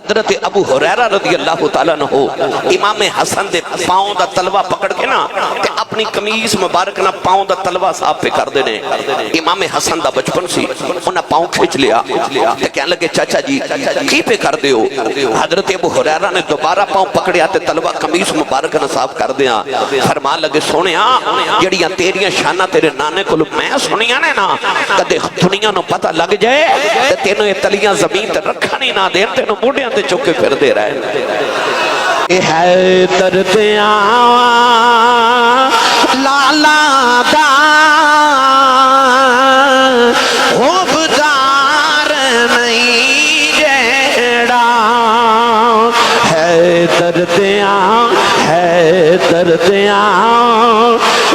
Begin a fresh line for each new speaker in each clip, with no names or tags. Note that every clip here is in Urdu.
حضرت ابو ہریرہ رضی اللہ تعالیٰ عنہ امام حسن دے پاؤں دا تلوہ پکڑ کے نا تے اپنی قمیص مبارک نا پاؤں دا تلوہ صاحب پہ کر دینے. امام حسن دا بچپن سی انہاں پاؤں کھچ لیا تے کہنے لگے چاچا جی کی پہ کر دیو؟ حضرت ابو ہریرہ نے دوبارہ پاؤں پکڑیا تے تلوہ قمیص مبارک نا صاحب کر دیا. فرمان لگے سونیا جڑیاں تیریاں شانہ تیرے نانے کو میں سنیاں نے نا کدے دنیا نو پتہ لگ جائے تے تینوں یہ تلیاں زمین تے رکھا نہیں نہ دین تینوں موڈیاں تے چکے پھر دے رہے. اے حیدر دیاں لالا دا خوبدار نہیں جیڑا حیدر دیاں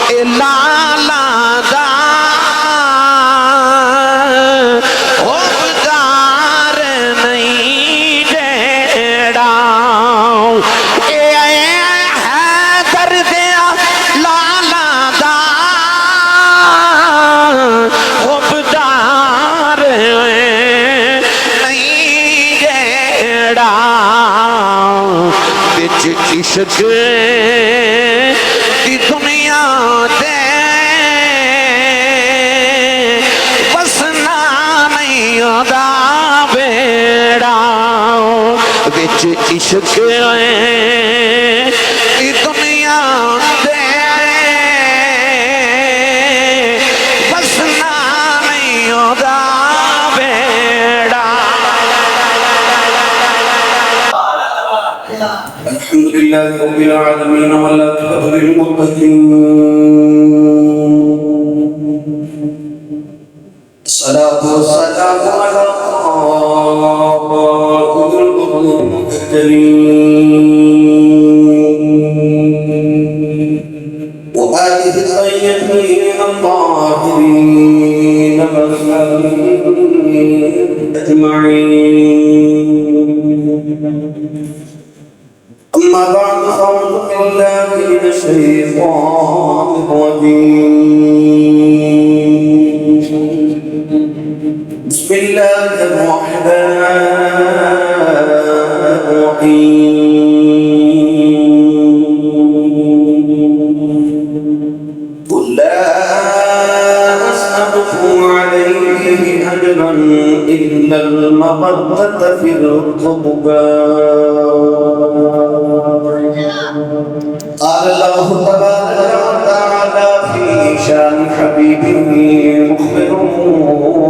اے لالا دا عشق دی دنیا دے وسنا نہیں ہودا بیڑا وچ عشق دی دنیا دے وسنا نہیں ہودا بیڑا.
الحمد لله رب العالمين والعاقبة للمتقين الصلاة والسلام على خاتم المرسلين وآله الطيبين الطاهرين أجمعين. أما بعد فأعوذ بالله من الشيطان الرجيم. بسم الله الرحمن الرحيم. قل لا أسألكم عليه أجرا إلا المودة في القربى. قال الله تبارك وتعالى في شان حبيبه مخبرا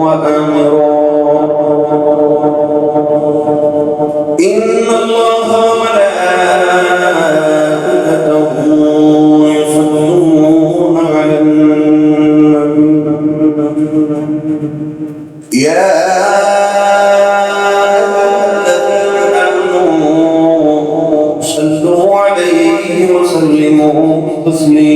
وآمرا إن الله وملائكته يصلون على النبي يا وسلموا تسليما.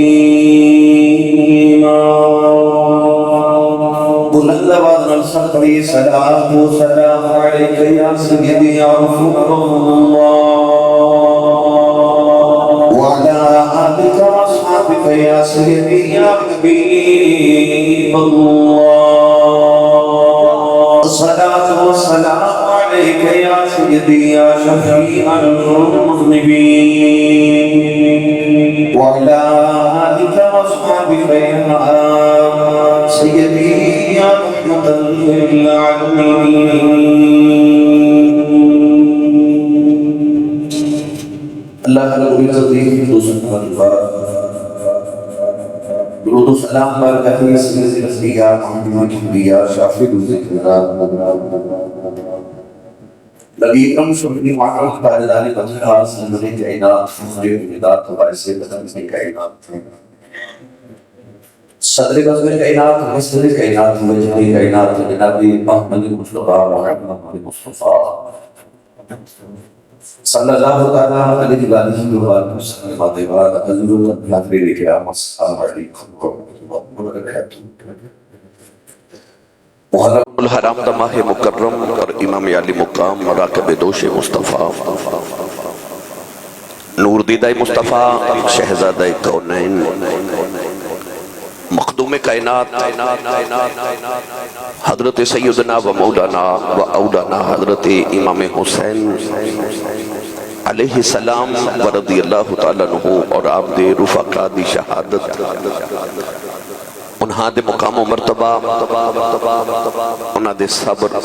بلند آواز نال سختی صلاۃ و سلام علیک یا سیدی یا رسول اللہ وعلى آلك واصحابك یا سیدی یا حبیب اللہ. الصلاۃ والسلام عليك يا سيدي يا شفيع المذنبين وعلى آلك وأصحابك يا سيدي يا رحمة للعالمين. اللہ رب العزت دوسرا درود و سلام برکاتی سید الانبیاء محمد الانبیاء شافی الذکر نبی اکرم صلی اللہ علیہ وسلم سننے کائنات فخر ادات وائس بدن کائنات صدر غزوہ کائنات مسجد کائنات مجد کائنات جناب محمد مصطفیٰ محمد مصطفیٰ صلی اللہ علیہ وسلم حضور ناظرین کرام السلام علیکم ورحمۃ اللہ وبرکاتہ.
محرم الحرام دا ماہ مکرم اور امام علی مقام مراقب دوش مصطفیٰ نور دیدہ مصطفیٰ شہزادہ کونین مخدوم کائنات حضرت سیدنا و مولانا و اولانا حضرت امام حسین علیہ السلام و رضی اللہ تعالیٰ عنہ اور آپ دے رفقا دی شہادت انہاں دے مقام و مرتبہ انہاں دے صبر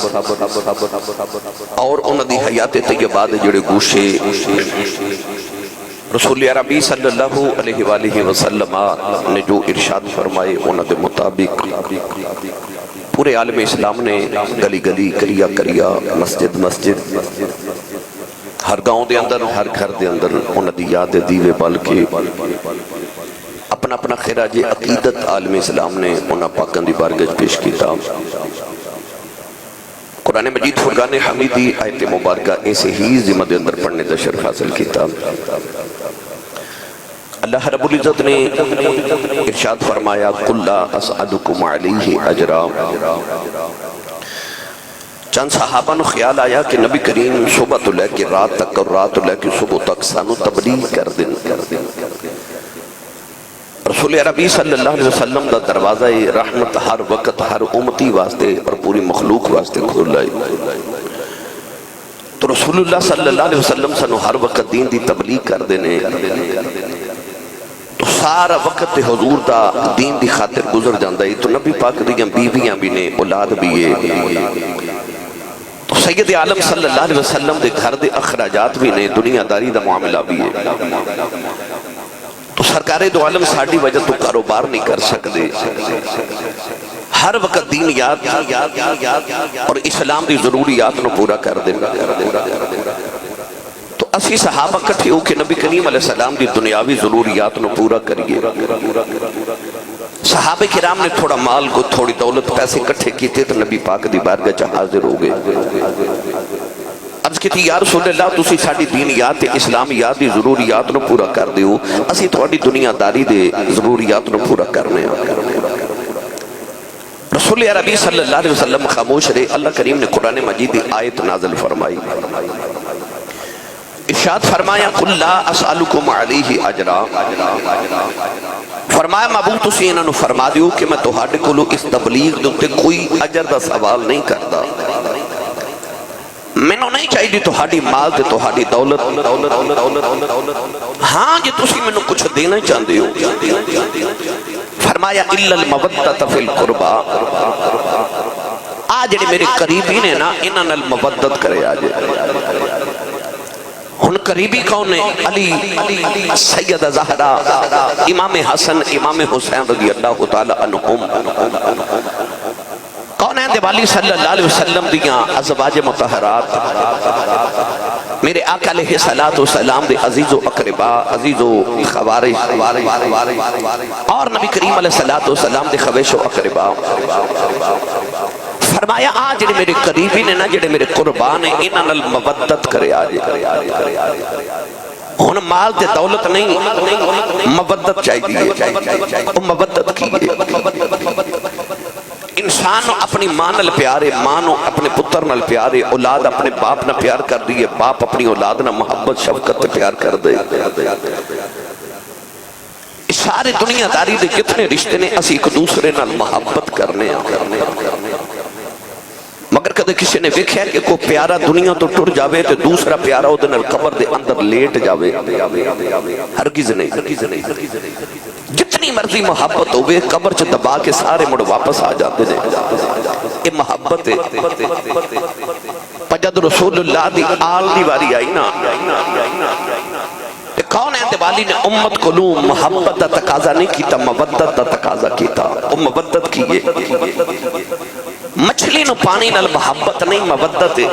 اور انہاں دی حیات طیبہ دے جڑے گوشے رسول عربی صلی اللہ علیہ وآلہ وسلم نے جو ارشاد فرمائے انہاں دے مطابق پورے عالم اسلام نے گلی گلی کریا کریا مسجد مسجد ہر گاؤں دے اندر ہر گھر دے اندر انہاں دی یاد دیوے بل کے اپنا اپنا خراج عقیدت عالم اسلام نے انہاں پاکاں دی بارگاہ پیش کیتا قرآن مجید فرقان حمیدی آیت مبارکہ ایسے ہی ذمہ دے اندر پڑھنے دا شرف حاصل کیتا اللہ رب العزت نے ارشاد فرمایا قُلْ لَا أَسْأَلُكُمْ عَلَيْهِ أَجْرًا چند صحابہ نو خیال آیا کہ نبی کریم صبح تو لے کے رات تک اور رات تو لے کے صبح تک سانو تبلیغ کر دیں رسول عربی صلی اللہ علیہ وسلم دا دروازہ رحمت ہر وقت ہر امتی واسطے اور پوری مخلوق واسطے کھول لائے تو رسول اللہ صلی اللہ علیہ وسلم سانو ہر وقت دین دی تبلیغ کر دینے تو سارا وقت حضور دا دین دی خاطر گزر جاندہ ہے تو نبی پاک دیاں بیویاں بھی نے اولاد بھی ہے تو سید عالم صلی اللہ علیہ وسلم دے گھر دے اخراجات بھی نے دنیا داری دا معاملہ بھی ہے تو سرکار دو عالم ساڑھی وجہ تو کاروبار نہیں کر سکتے ہر وقت دین یاد اور اسلام دی ضروریات نو پورا کر دیں تو اسی صحابہ کٹھے ہو کہ نبی کریم علیہ السلام دی دنیاوی ضروریات نو پورا کریے صحابہ کرام نے تھوڑا مال کو تھوڑی دولت پیسے کٹھے کیتے تو نبی پاک دی بارگاہ چا حاضر ہو گئے عرض کی تھی یا رسول اللہ تسی ساڑھی دینیات اسلامیات دی ضروریات نو پورا کر دیو اسی تھوڑی دنیا داری دے ضروریات نو پورا کرنے رسول عربی صلی اللہ علیہ وسلم خاموش رہے اللہ کریم نے قرآن مجید دی آیت نازل فرمائی ارشاد فرمایا قُلْ لَا أَسْأَلُكُمْ عَلَيْهِ أَجْرًا فرمایا محبوب تسی انہوں نے فرما دیو کہ میں تہاڈے کولو اس تبلیغ دوتے کوئی اجر دا سوال نہیں کرتا میں نے نہیں چاہیے دی تہاڈی مال تے تہاڈی دولت ہاں جی تسی میں نے کچھ دینا چاہتے ہو فرمایا إِلَّا الْمَوَدَّةَ فِي الْقُرْبَى آج جڑے میرے قریبی نے نا انہاں نال مودت کرے آجے ان قریبی کون ہے علی سیدہ زہرا امام حسن امام حسین رضی اللہ تعالی عنہم کون ہیں دیوالی صلی اللہ علیہ وسلم دیاں ازواج مطہرات میرے آقا علیہ السلام دے عزیز و اقربا عزیز و خوارش اور نبی کریم علیہ السلام دے خویش و اقربا فرمایا آج جڑے میرے قریبی نے نا جڑے میرے قربان ہیں انہاں نال مودت کرے آجے ہن مال تے دولت نہیں مودت چاہیے وہ مودت کیے انسان اپنی ماں نال پیارے ماں اپنے پتر نال پیارے اولاد اپنے باپ نال پیار کر دیئے باپ اپنی اولاد نال محبت شفقت پیار کر دے سارے دنیا داری دے کتنے رشتے نے اسی ایک دوسرے نال محبت کرنے مگر کدے کسی نے ویکھیا کہ کوئی پیارا دنیا تو ٹر جاوے تو دوسرا پیارا ادھر قبر دے اندر لیٹ جاوے ہرگز نہیں جتنی مرضی محبت ہوئے قبر چ دبا کے سارے مڑ واپس آ جاتے ہیں یہ محبت ہے پجد رسول اللہ دی آل دی واری آئی نا کون ہے دیوالی نے امت کو لوں محبت دا تقاضا نہیں کیتا مودت دا تقاضا کیتا وہ مودت کیے مچھلی نو پانی نال محبت نہیں مودت ہے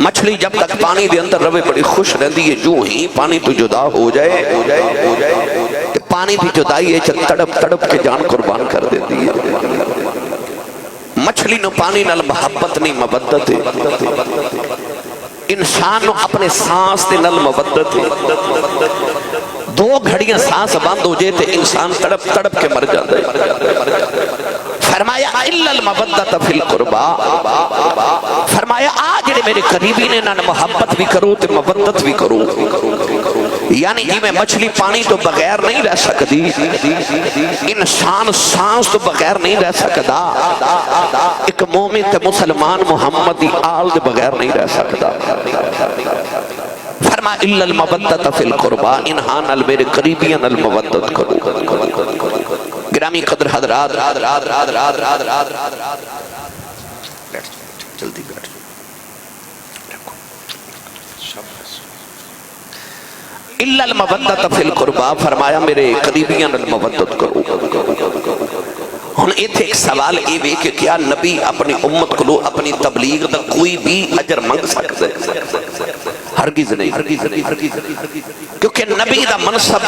مچھلی جب تک پانی دے اندر روے بڑی خوش رہندی ہے جو ہی پانی تو جدا ہو جائے کہ پانی بھی جدائی ہے تڑپ تڑپ کے جان قربان کر دیتی ہے مچھلی نو پانی نال محبت نہیں مودت ہے انسان اپنے سانس دے نال مودت ہے دو گھڑیاں سانس بند ہو جائے تے انسان تڑپ تڑپ کے مر جاتا ہے فرمایا اِلَّا الْمَوَدَّةَ فِي الْقُرْبَى فرمایا آج جڑے میرے قریبی نے نہ محبت بھی کرو تے مودت بھی کرو یعنی جی میں مچھلی پانی تو بغیر نہیں رہ سکتی، انسان سانس تو بغیر نہیں رہ سکتا، ایک مومن تے مسلمان محمدی آل دے بغیر نہیں رہ سکتا۔ فرما الا المودۃ فی القربا، انہاں نال میرے قریبیاں نال مودت کرو۔ گرامی قدر حضرات، جلدی بیٹھ الا المودۃ فی القربا، فرمایا میرے قریبیاں نال مودت کرو۔ ہن ایتھے ایک سوال اے وے کہ کیا نبی اپنی امت کو اپنی تبلیغ دا کوئی بھی اجر منگ سکتا ہے؟ ہرگز نہیں، کیونکہ نبی دا منصب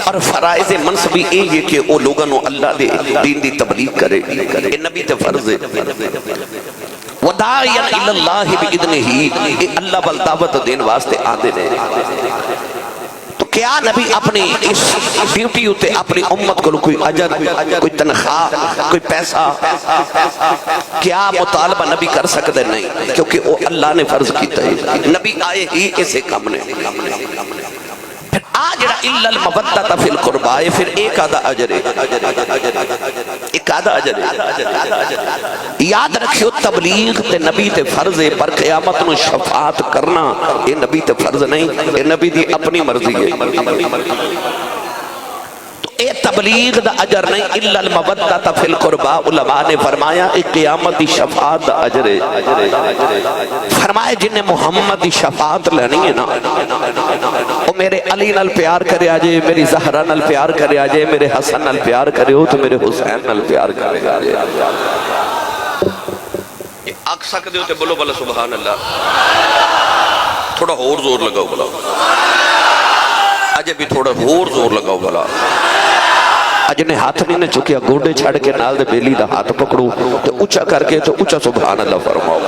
اور فرائض منصبی اے ہے کہ وہ لوگوں نے اللہ دے دین دی تبلیغ کرے، یہ نبی تے فرض ہے۔ وداعیا الی اللہ باذنہ، اللہ بل دعوت دین واسطے آندے نے۔ تو کیا نبی اپنی اس ڈیوٹی ہوتے اپنی امت کو کوئی اجر، کوئی تنخواہ، کوئی پیسہ کیا مطالبہ نبی کر سکتے؟ نہیں، کیونکہ وہ اللہ نے فرض کیتا ہے، نبی آئے ہی اسے کام نے۔ پھر آجڑا الا المودۃ فی القربا، پھر ایک آدھا اجر ہے، ایک آدھا اجر ہے۔ یاد رکھیو تبلیغ تے نبی تے فرض ہے، پر قیامت نو شفاعت کرنا یہ نبی تے فرض نہیں، یہ نبی دی اپنی مرضی ہے۔ تو اے تبلیغ دا اجر نہیں، الا المودۃ فی القربا، علماء نے فرمایا اے قیامت دی شفاعت دا اجر ہے۔ فرمایا جن نے محمد دی شفاعت لینی ہے نا، وہ میرے علی نال پیار کرے آجے، میری زہرہ نال پیار کرے آجے، میرے حسن نال پیار کرے ہو تو میرے حسین نال پیار کرے آجے۔ آکھ سکتے ہو تے بولو بلا سبحان اللہ، تھوڑا اور زور لگاؤ بلا، اجے بھی تھوڑا اور زور لگاؤ بلا۔ اج نے ہاتھ نہیں نے چکیا، گوڑے چھڑ کے نال دے بیلی دا ہاتھ پکڑو تو اچھا کر کے تو اچھا سبحان اللہ فرماؤ۔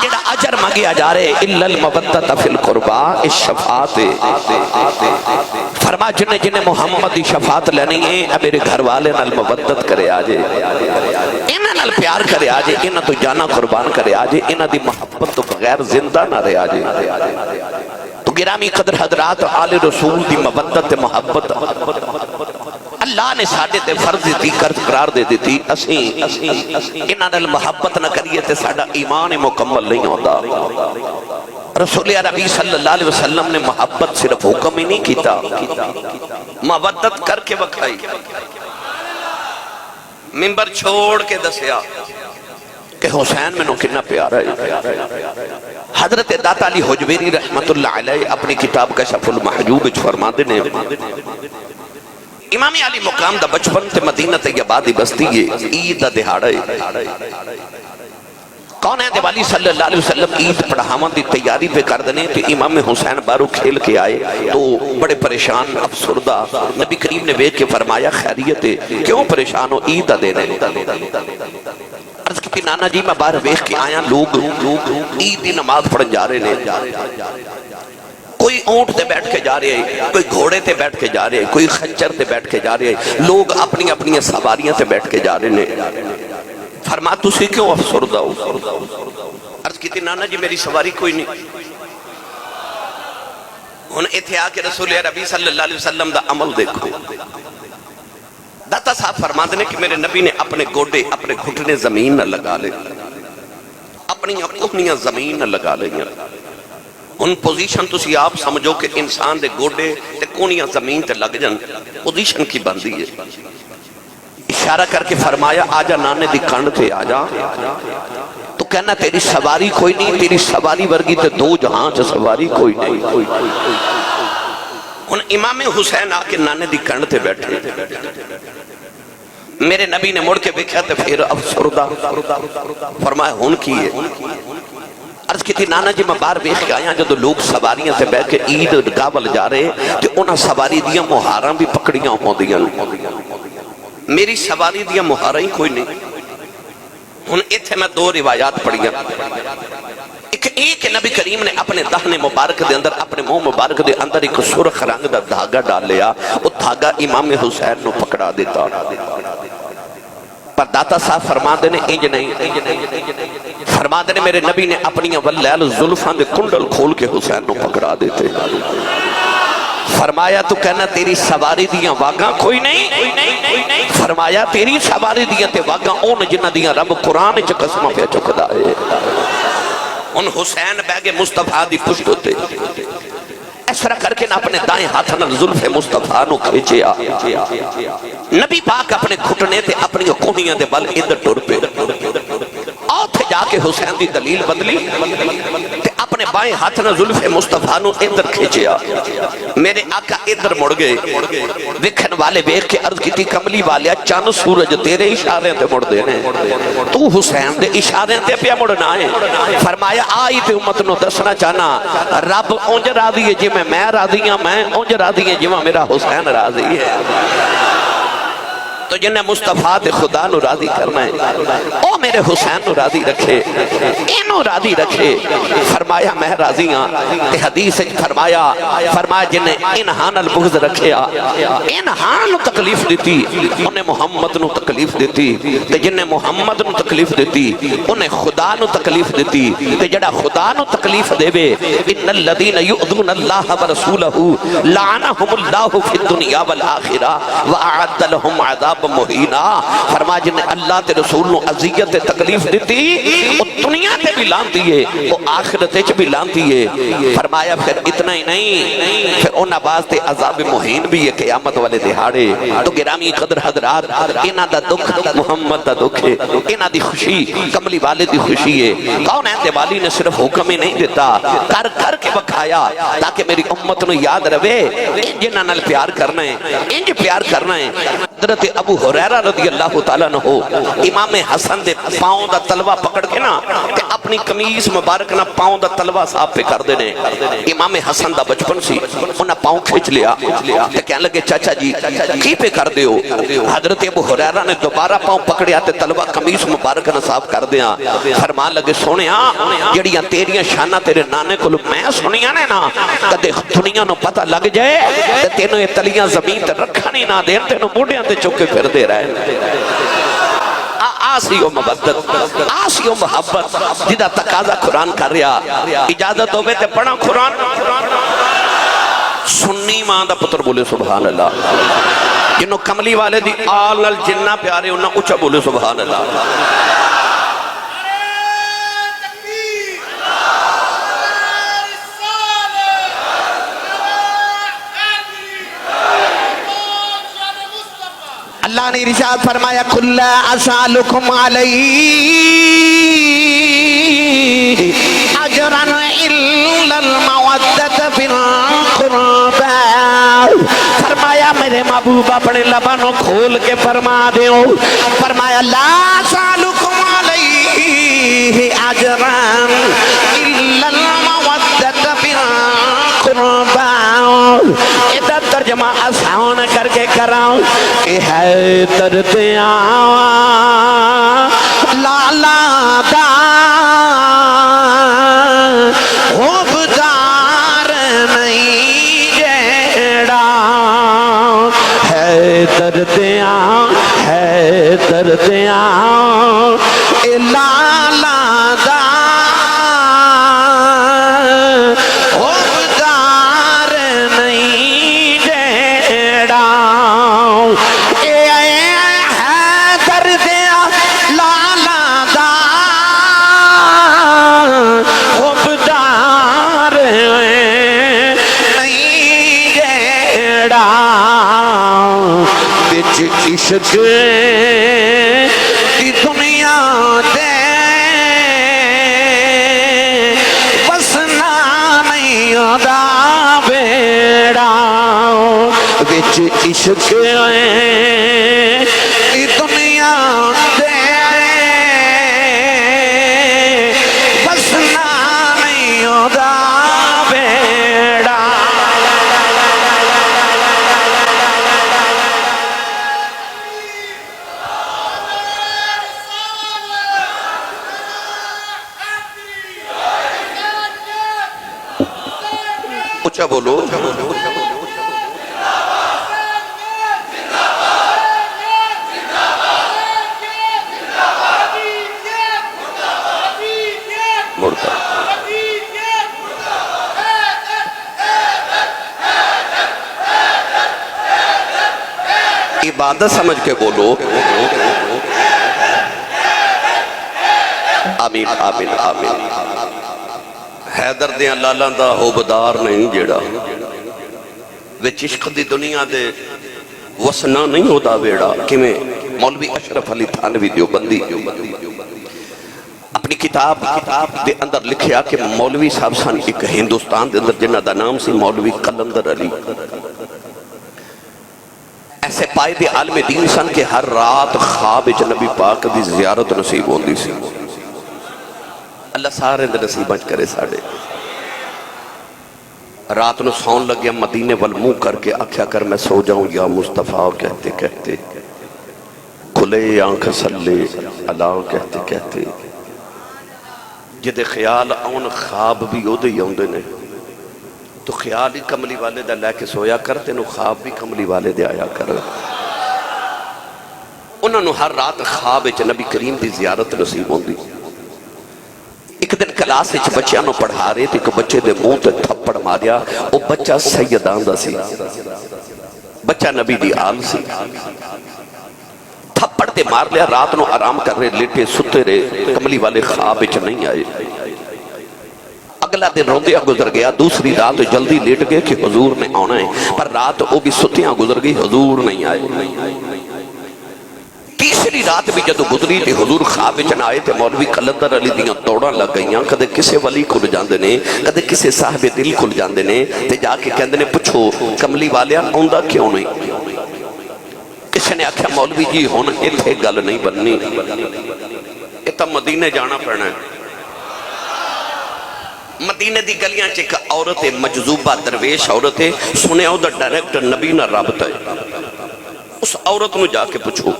جڑا اجر مانگیا جا رہے الا المودۃ فی القربا، اس شفاعت فرما جن جن محمد دی شفاعت لینی ہے میرے گھر والے نال مودت کرے آجے، انہاں نال پیار کرے آجے، انہاں تو جانا قربان کرے آجے، انہاں دی محبت تو بغیر زندہ نہ رہے آجے۔ تو گرامی قدر حضرات، آل رسول دی مودت محبت اللہ نے ساڑھے تے فرض دی قرار دے دیتی، اسیں انہاں نال محبت نہ کریے تے ساڑھا ایمان مکمل نہیں ہوتا۔ رسول عربی صلی اللہ علیہ وسلم نے محبت صرف حکم ہی نہیں کیتا، مودت کر کے بکھائی، منبر چھوڑ کے دسیا کہ حسین میں نو کنا پیارا ہے۔ حضرت داتا علی حجویری رحمت اللہ علیہ اپنی کتاب کشف المحجوب فرما دینے، امام علی مقام دا بچپن تے مدینہ طیبہ دی بستی ہے، عید دا دہاڑا ہے۔ کون ہے دیوالی صلی اللہ علیہ وسلم عید پڑھاون دی تیاری پہ کر دنے تو امام حسین بارو کھیل کے آئے تو بڑے پریشان افسردہ، نبی کریم نے ویکھ کے فرمایا خیریت ہے، کیوں پریشان ہو؟ عید دا دے رہے۔ عرض کی نانا جی میں باہر ویکھ کے آیا، لوگ عید دی نماز پڑھن جا رہے ہیں، کوئی اونٹ تے بیٹھ کے جا رہے ہیں، کوئی گھوڑے تے بیٹھ کے جا رہے ہیں، کوئی خچر تے بیٹھ کے جا رہے ہیں، لوگ اپنی اپنی سواریاں تے بیٹھ کے جا رہے ہیں۔ فرما تسی کیوں افسردہ ہو؟ عرض کی نانا جی میری سواری کوئی نہیں۔ ہن ایتھے آ کے رسول عربی صلی اللہ علیہ وسلم دا عمل دیکھو۔ داتا صاحب فرما دینے کہ میرے نبی نے اپنے گوڑے اپنے گھٹنے زمین نہ لگا لے، اپنی کوہنیاں زمین نہ لگا لے۔ ان پوزیشن تسی آپ سمجھو کہ انسان دے گوڑے تے کوہنیاں زمین تے لگ جن، پوزیشن کی بندی ہے۔ اشارہ کر کے فرمایا آجا نانے دی کنڈ تے آجا، تو کہنا تیری سواری کوئی نہیں، تیری سواری ورگی تے دو جہاں چا سواری کوئی نہیں۔ ان امام حسین آکے نانے دی کنڈ تے بیٹھے، میرے نبی نے مڑ کے بکھیا تے پھر افسردہ فرمایا ہون کی ہے۔ عرض کی تھی نانا جی میں بار بیخ کے آیا جدو لوگ سواریاں سے بیٹھ کے عید گاول جا رہے کہ انہاں سواری دیا مہاراں بھی پکڑیاں ہوں دیا، میری سواری دیا مہاراں ہی کوئی نہیں۔ ان ایتھے میں دو روایات پڑھیا، ایک نبی کریم نے اپنے دہن مبارک دے اندر اپنے منہ مبارک دے اندر ایک سرخ رنگ دا دھاگا ڈال لیا، وہ دھاگا امام حسین نو پکڑا دیتا۔ پر داتا صاحب فرما دینے انج نہیں، فرما فرماتے ہیں میرے نبی نے اپنی واللیل زلفاں دے کنڈل کھول کے حسین نو پکڑا دیتے. فرمایا تو کہنا تیری سواری دیاں واگاں کوئی نہیں. فرمایا تیری سواری دیاں تے واگاں اون جنہ دیاں رب قرآن چ قسمہ پہ چکدا ہے. ان حسین بیگ مصطفیٰ دی پشت ہوتے اس طرح کر کے نہ اپنے دائیں ہاتھ نہ زلف مصطفیٰ نو کھچیا. نبی پاک اپنے گھٹنے تے اپنی کونیاں دے بل ادھر ٹر پے اور تھے جا کے حسین دی دلیل بدلی تے اپنے بائیں ہاتھ نہ زلف مصطفیٰ نو ادھر کھچیا. میرے آقا ادھر مڑ گئے. ویکھن والے ویکھ کے عرض کیتی کملی والیا چاند سورج تیرے اشارے تے مڑ دے نے تو حسین دے اشارے تے پیا مڑنا ہے. فرمایا آئی تے امت نو دسنا چاہنا رب اونج راضی ہے جی میں راضی ہوں میں اونج راضی ہے جی میرا حسین راضی ہے. تو جنہیں مصطفیٰ دے خدا نو راضی کرنا ہے او میرے حسین نو راضی رکھے انو راضی رکھے. فرمایا میں راضی ہاں تے حدیث فرمایا جنہیں انہان البغض رکھیا انہان نو تکلیف دیتی انہیں محمد نو تکلیف دیتی تے جنہیں محمد نو تکلیف دیتی انہیں خدا نو تکلیف دیتی تے جڑا خدا نو تکلیف دے بے ان الذین یؤذون اللہ ورسولہ لعنہم اللہ فی الدنیا والآخرہ وأعد لهم عذاب مہینہ. فرما جن اللہ تے رسول نو عذیت تکلیف دیتی وہ دنیا تے بھی لانتی ہے وہ آخرت چ بھی لانتی ہے. فرمایا پھر اتنا ہی نہیں پھر انہاں باز تے عذاب مہین بھی ہے قیامت والے دہاڑے. تو گرامی قدر حضرات انہاں دا دکھ محمد دا دکھ ہے انہاں دی خوشی کملی والے دی خوشی ہے. کون ہے دیوالی نے صرف حکم ہی نہیں دیتا کر کر کے بکھایا تاکہ میری امت نو یاد رہے جنہاں نال پیار کرنا ہے انج پیار کرنا ہے. حضرت ابو ہریرہ رضی اللہ تعالیٰ عنہ امام حسن دے پاؤں دا تلوہ پکڑ کے نا کہ اپنی قمیص مبارک نا پاؤں دا تلوہ صاحب پہ کر دینے. امام حسن دا بچپن سی انہا پاؤں کھچ لیا تے کہنے لگے چاچا جی کی پہ کر دیو. حضرت ابو ہریرہ نے دوبارہ پاؤں پکڑیا تے تلوہ قمیص مبارک نا صاحب کر دیا. فرمان لگے سونیا جڑیاں تیریاں شانہ تیرے نانے کو میں سنیاں نے نا کدے دنیا نو پتہ لگ جائے تے تینوں یہ تلیاں زمین تے رکھا نہیں نہ دین تینوں موڑیاں تے چکے پھر دے رہے. آسی و مبدت آسی و محبت جدہ تقاضا قرآن کر رہا اجازت ہوئے تے پڑھا قرآن. سنی ماں دا پتر بولے سبحان اللہ. جنہوں کملی والے دی آل الجنہ پیارے انہوں اچھا بولے سبحان اللہ. اللہ نے ارشاد فرمایا کل اسالکم علیہ اجرا الا المودۃ فی القربى. فرمایا میرے محبوب اپنے لبانوں کھول کے فرما دیو. فرمایا لا اسالکم علیہ اجرا الا المودۃ فی القربى. ادھر ترجمہ آسان کر کے کراؤں کہ ہے درد لالا دا خوبدار نہیں جیڑا ہے درد لالا دا عشق کی دنیا دے بسنا نہیں ہوتا بیڑا بچ عشق کی دنیا دے بسنا نہیں ہوتا بیڑا. اچھا بولو مرتد عبادت سمجھ کے بولو آمین آمین آمین حیدر دیاں لالاں دا ہوبدار نہیں جیڑا وچ عشق دی دنیا دے وسنا نہیں ہوتا بیڑا کیویں مولوی اشرف علی تھانوی دیوبندی اپنی کتاب دے اندر لکھیا کہ مولوی صاحب سن ایک ہندوستان دے اندر جنہ دا نام سی مولوی قلندر علی ایسے پائے دے عالم دین سن کہ ہر رات خواب وچ نبی پاک دی زیارت نصیب ہوندی سی اللہ سارے دے نصیب اچ کرے ساڑے رات نو سون لگیا مدینے والمو کر کے آکھیا کر میں سو جاؤں یا مصطفیٰ کہتے کہتے کھلے آنکھ سلے اللہ کہتے کہتے جدے خیال آن خواب بھی ہو دے یوندے نے تو خیال ہی کملی والے دا لے کے سویا کرتے نو خواب بھی کملی والے دے آیا کر انہوں نے ہر رات خواب وچ نبی کریم دی زیارت نصیب ہوندی ایک دن کلاس وچ بچیاں نو پڑھا رہے تھے کہ بچے دے منہ تے تھپڑ ماریا او بچہ سیدان دا سی بچہ نبی دی آل سی تھپڑ تے مار لیا رات نو آرام کر رہے لیٹے ستے رہے کملی والے خواب وچ نہیں آئے اگلا دن روندیا گزر گیا دوسری رات جلدی لیٹ گئے کہ حضور نے آنا ہے پر رات وہ بھی ستیاں گزر گئی حضور نہیں آئے تیسری رات بھی جدو گزری تھی حضور خواب وچ نہ آئے تھے مولوی قلندر علی دیاں دوڑاں لگ گئیاں کدے کسے ولی کھل جاندے نے کدے کسے صاحب دل کھل جاندے نے تے جا کے کہندے نے پوچھو کملی والیا آوندا کیوں نہیں کسے نے آکھیا مولوی جی ہن ایتھے گل نہیں بننی اے تاں مدینے جانا پڑنا ہے مدینے دی گلیاں چک عورت مجذوبہ درویش عورت ہے سنے او دا ڈائریکٹ نبی نہ رابطہ ہے اس عورت نو جا کے پوچھو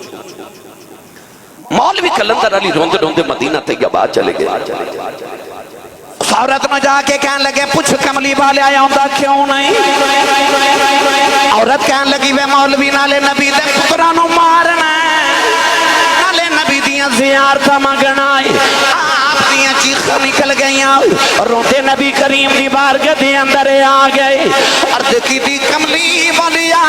مولوی قلندر علی روندے روندے مدینہ طیبہ چلے گئے اس عورت نو جا کے کہنے لگے پوچھ کملی والے آیا ہوندا کیوں نہیں عورت کہنے لگی وے مولوی نالے نبی دے پتراں نو مارنا نالے نبی دیاں زیارتاں منگنا آپ دیاں چیخاں نکل گئیاں روندے نبی کریم دی بارگاہ دے اندر آ گئے عرض کی دی کملی والیا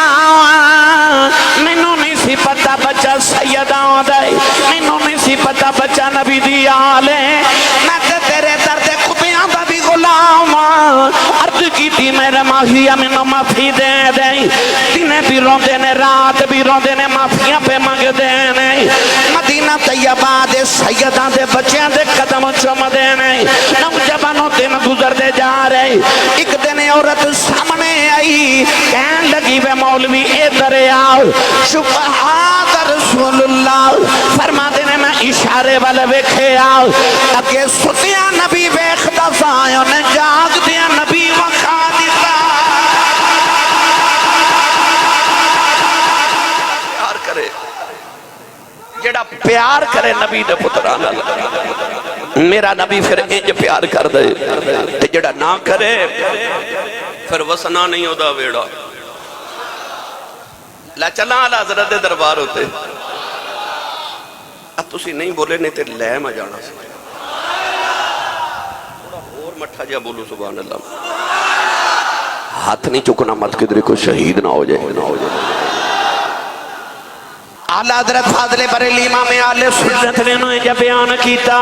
مینوں نہیں سی پتہ بچہ سیدہ ہوندا ہے مینوں نہیں سی پتہ بچہ نبی دی آل ہے میں تے تیرے درد کتیاں دا بھی غلام عرض کی دی میرے ماہیا مینوں معافی دے دیں دن بھی روندے نے رات بھی روندے نے معافیاں پہ منگ دے نے مدینہ طیبہ دے سیداں دے بچیاں دے قدم چوم دے نے نوجوانوں دن گزر دے جا رہے ایک دن عورت سامنے آئی کہن لگی وے مولوی ادھر آؤ سبحان رسول اللہ فرما دینے میں اشارے والے ویکھے آؤ اگے ستیاں نبی ویکھدا سایوں نے جاگ دیا نبی وکھا دیتا پیار کرے جڑا پیار کرے نبی دے پتراں نال میرا نبی پھر انج پیار کر دے تے جڑا نہ کرے پھر وسنا نہیں ہوتا ویڑا لا چلا آلہ حضرت دربار ہوتے اب تسی نہیں بولے نہیں تے لے میں جانا سی اور مٹھا جا بولو سبحان اللہ ہاتھ نہیں چکنا مت کدھر کو شہید نہ ہو جائے آلہ حضرت فاضل بریلی امام آل سنت نے انہوں نے بیان کیتا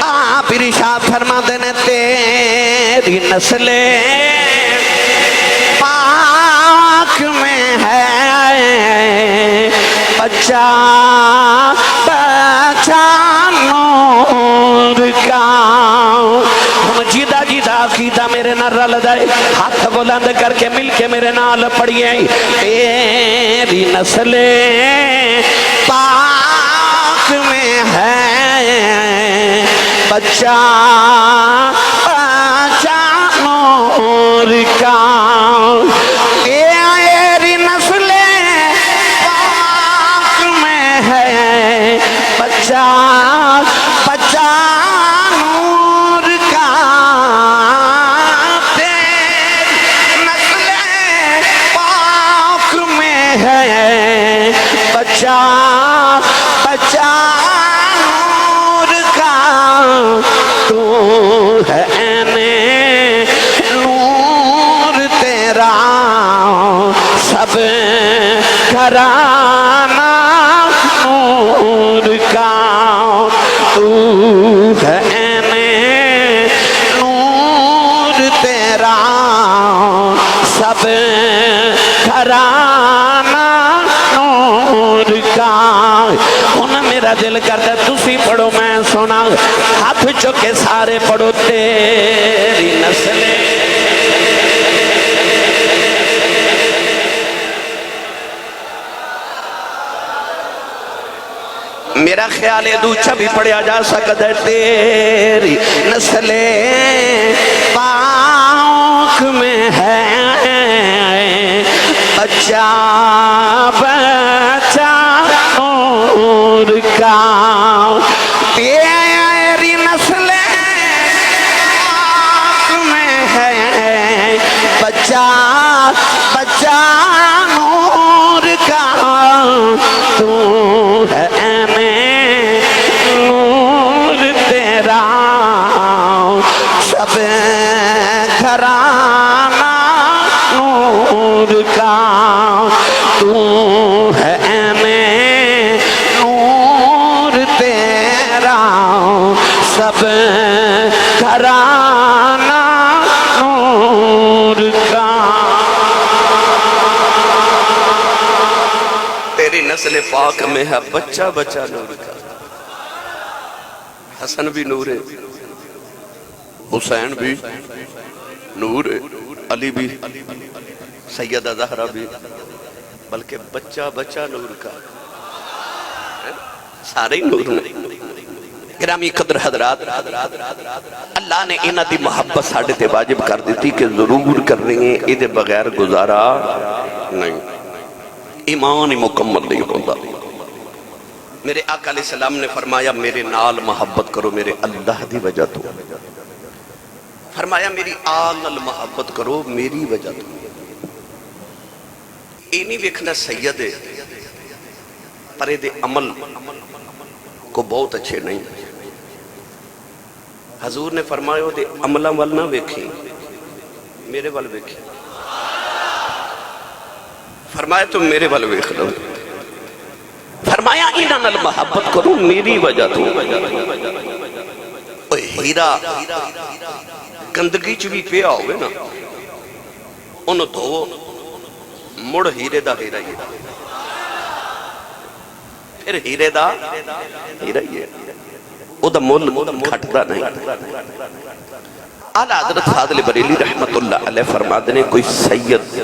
آپ ارشاد فرما دینے تیری نسل پاک میں ہے بچہ بچہ نور کا جیدہ جیدہ عقیدہ میرے نہ رل دائے ہاتھ بلند کر کے مل کے میرے نال پڑھئے تیری نسل پاک میں ہے بچہ بچہ نور کا تیری نسل پاک میں ہے بچہ بچہ بچہ بچہ نور کا ہے میں نور تیرا سب گھرانہ نور کا ہن میرا دل کرتا تسی پڑھو میں سنا ہاتھ چکے سارے پڑھو تیری نسلیں میرا خیال ہے دوچہ بھی پڑھیا جا سکتا ہے تیری نسلیں پاک میں ہے بچہ بچہ نور کا تیری نسلیں پاک میں ہے بچہ بچہ نور کا تو ہے سب گھرانہ نور کا تو ہے میں نور تیرا سب گھرانہ نور کا تیری نسل پاک میں ہے بچہ بچہ نور کا حسن بھی نور ہے حسین بھی نور ہے علی بھی سیدہ زہرا بھی بلکہ بچہ بچہ نور کا سارے ہی نور نے گرامی قدر حضرات اللہ نے انہاں دی محبت ساڑھے تے واجب کر دیتی کہ ضرور کر رہی ہیں ادھے بغیر گزارا نہیں ایمان مکمل نہیں ہوتا میرے آقا علیہ السلام نے فرمایا میرے نال محبت کرو میرے اللہ دی وجہ تو فرمایا میری آل محبت کرو میری وجہ تو یہ نہیں ویکھنا سید ہے پر دے عمل کو بہت اچھے نہیں حضور نے فرمایا دے عملہ وال نہ ویکھیں میرے وال ویکھیں فرمایا تم میرے وال ویکھ لو فرمایا انہاں نال محبت کرو میری وجہ تو اوہ ہیرا گندگی چ بھی پیا ہوئے نا انہوں تو مڑ ہیرے دا ہیرا ہی پھر ہیرے دا ہیرا ہی او دا مول گھٹ دا نہیں اعلیٰ حضرت فاضل بریلی رحمت اللہ علیہ فرما دینے کوئی سید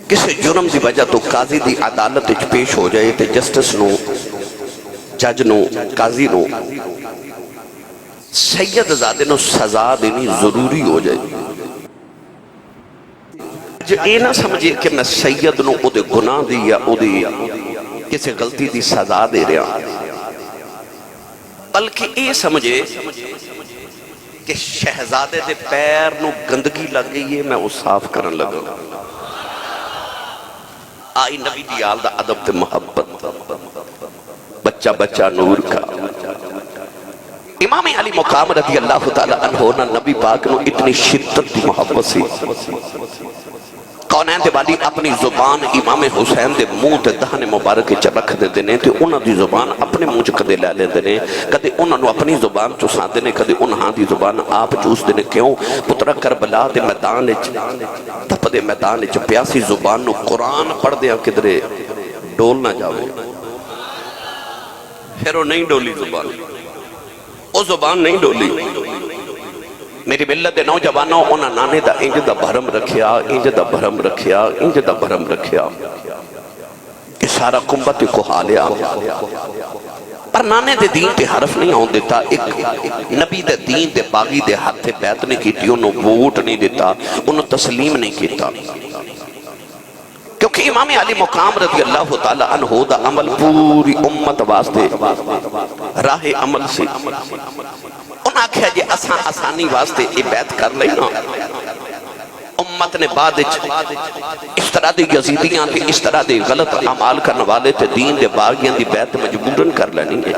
کسی جرم دی وجہ تو قاضی دی عدالت اچ پیش ہو جائے تے جسٹس نو جج نو قاضی نو سید زادے نو سزا دینی ضروری ہو جائے جو اے نہ سمجھے کہ میں سید نو او دے گناہ دی یا او دے کسی غلطی دی سزا دے رہا بلکہ اے سمجھے کہ شہزادے دے پیر نو گندگی لگ گئی ہے میں وہ صاف کرن لگا آئی نبی دی آل دا عدب تے محبت بچہ بچہ نور کا امام علی مقام رضی اللہ تعالیٰ عنہ نا نبی پاک نو اتنی شدت دی محبت سی کونین دے والی اپنی زبان امام حسین دے منہ تے دہن مبارک چ رکھ دے دینے تے انہاں دی زبان اپنے منہ چ کدے لے لے دینے کدے انہاں نو اپنی زبان چوسا دینے کدے انہاں دی زبان آپ چوس دینے کیوں پترہ کربلا دے میدان وچ تپ دے میدان وچ پیاسی زبان نو قرآن پڑھ دیاں کدرے ڈول نہ جاوے پھر وہ نہیں ڈولی زبان وہ زبان نہیں ڈولی میری ملت نوجوانوں انہاں نانے دا انج دا بھرم رکھیا انج دا بھرم رکھیا انج دا بھرم رکھیا کہ سارا کمبت کو حالیا پر نانے دے دین تے حرف نہیں آن دیتا ایک نبی دے دین دے باغی دے ہاتھ تے بیعت نہیں کیتی انہوں ووٹ نہیں دیتا انہوں تسلیم نہیں کیتا کیونکہ امام علی مقام رضی اللہ تعالیٰ عنہ دا عمل پوری امت واسطے راہ عمل سے انہاں کہا جی آسانی واسطے یہ بیعت کر لینا امت نے بعد اس طرح دی یزیدیاں تے اس طرح دی غلط عمال کرنے والے تے دین دے باغیاں دی بیعت مجبوراً کر لینی ہے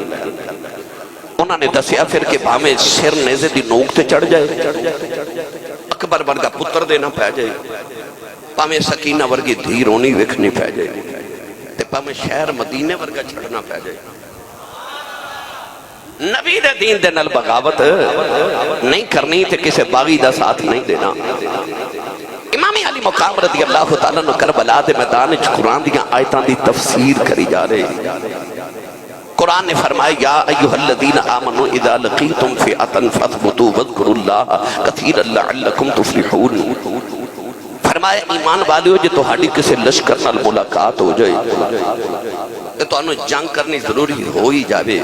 انہاں نے دسیا پھر کہ بھامے سر نیزے دی نوک تے چڑھ جائے اکبر ورگا پتر دینا پہ جائے پامیں سکینہ ورگی دھی رونی وکھنی پہ جائے تے پامیں شہر مدینے ورگا چھڑنا پہ جائے نبی دے دین دے نال بغاوت نہیں کرنی تے کسے باغی دا ساتھ نہیں دینا۔ امام علی مقام رضی اللہ تعالیٰ نے کربلا دے میدان وچ قرآن دیاں آیتاں دی تفسیر کری جا رہے۔ قرآن نے فرمایا یا ایھا الذین آمنوا اذا لقیتم فئۃ فاثبتوا واذکروا اللہ کثیرا لعلکم تفلحون۔ فرمایا ایمان والیو جے تہاڈی کسے لشکر نال ملاقات ہو جائے تے تانوں جنگ کرنی ضروری ہو ہی جاوے۔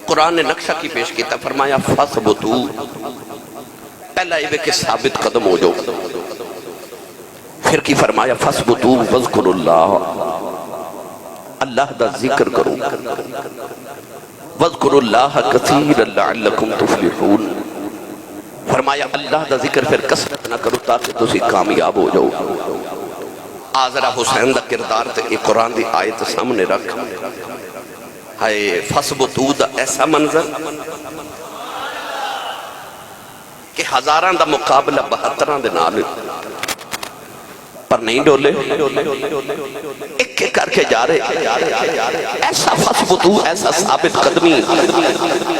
قرآن نے نقشہ کی پیش کیتا، فرمایا فاثبتوا، پہلا یہ کہ ثابت قدم ہو جاؤ، پھر کی فرمایا فاثبتوا واذکروا اللہ، اللہ دا ذکر کرو، واذکروا اللہ کثیرا لعلکم تفلحون، فرمایا اللہ دا ذکر پھر کثرت نہ کرو تاکہ تسی کامیاب ہو جاؤ۔ آزرہ حسین دا کردار تے ایک قرآن دی آیت سامنے رکھ، ہائے فاثبتوا دا ایسا منظر کہ ہزاراں دا مقابلہ 72 دے نال پر نہیں ڈولے، ایک ایک کر کے جا رہے، ایسا فاثبتوا، ایسا ثابت قدمی۔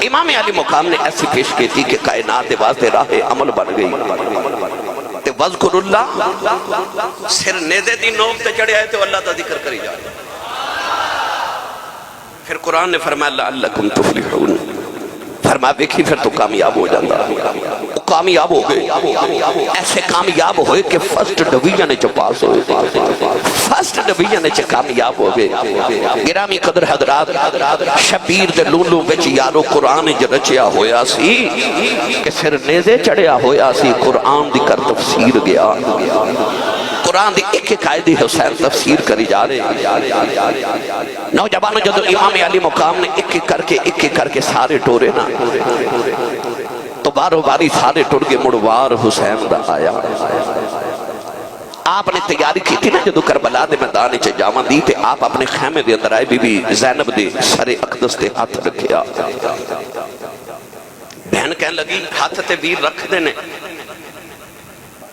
امام علی مقام نے ایسی پیش کی تھی کہ کائنات دے واسطے راہ عمل بن گئی۔ تے وذکر اللہ سر نیزے دی نوک تے چڑھے آئے تو اللہ دا ذکر کری جا رہے۔ پھر قرآن نے فرمایا لعلکم تفلحون، فرمایا دیکھی پھر تو کامیاب ہو جاتا۔ وہ کامیاب ہو گئے، ایسے کامیاب ہوئے کہ فرسٹ ڈویژن چ پاس ہوئے، فرسٹ ڈویژن چ کامیاب ہو گئے۔ گرامی قدر حضرات، شبیر دے لولو وچ یارو قرآن ج رچیا ہویا سی کہ سر نیزے چڑھیا ہویا سی، قرآن دی کر تفسیر گیا، قرآن دی ایک ایک آیت دی حسین تفسیر کری جا رہے۔ نوجوانوں جدو امام علی مقام نے ایک ایک کر کے سارے ٹورے نا تو بارو باری سارے ٹور کے مڑوار حسین دا آیا۔ آپ نے تیاری کی تھی نا جدو کربلا دے میدان چ جاواں دی تے آپ اپنے خیمے دے اندر آئے، بی بی زینب دے سر اقدس تے ہاتھ رکھیا، بہن کہنے لگی ہاتھ تے ویر رکھ دینے،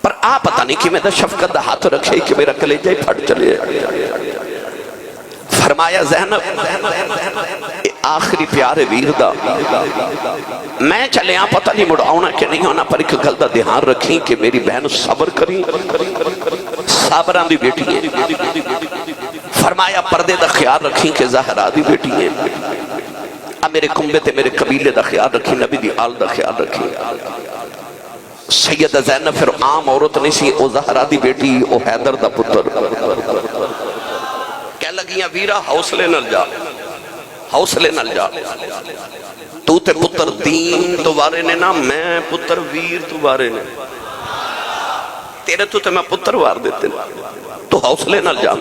پر آپ پتہ نہیں کہ میں دا شفقت دا ہاتھ رکھے کہ میرا کلیجہ پھٹ چلے۔ فرمایا زینب آخری پیارے ویر دا میں چلے ہاں، پتہ نہیں مڑ آنا کہ نہیں ہونا، پر ایک گل دا دھیان رکھیں کہ میری بہن صبر کریں، صابران دی بیٹی ہے۔ فرمایا پردے دا خیال رکھیں کہ زہرا دی بیٹی ہے، اب میرے کنبے تے میرے قبیلے دا خیال رکھیں، نبی دی آل دا خیال رکھیں۔ سیدہ زینب پھر عام عورت نہیں سی، او زہرا دی بیٹی، او حیدر دا پتر، کہہ لگیاں ویرا حوصلے نل جا، حوصلے نل جا، تو تے پتر دین تو وارے نے نا، میں پتر ویر تو وارے نے، تیرے تو تے میں پتر وار دیتے تو حوصلے نل جا،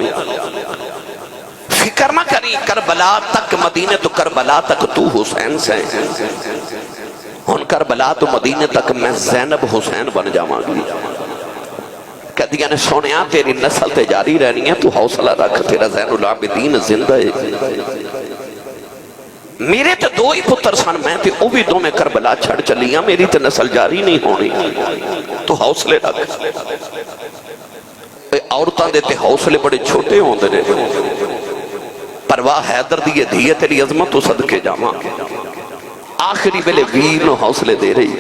فکر نہ کری، کربلا تک مدینے تو کربلا تک تو حسین سے، ہن کربلا تو مدینے تک میں زینب حسین بن جاواں گی۔ کہدیاں نے سونیا تیری نسل تے جاری رہنی ہے، تو حوصلہ رکھ، تیرا زین العابدین زندہ ہے۔ میرے تے دو ہی پتر سن، میں تے او بھی دو میں کربلا چھڑ چلیاں، میری تے نسل جاری نہیں ہونی، تو حوصلے رکھ۔ عورتاں دے تے حوصلے بڑے چھوٹے ہوندے نے، پرواہ حیدر دیئے دھیے تیری عظمت تو صدقے جاواں، آخری بلے ویر نو حوصلے دے رہی۔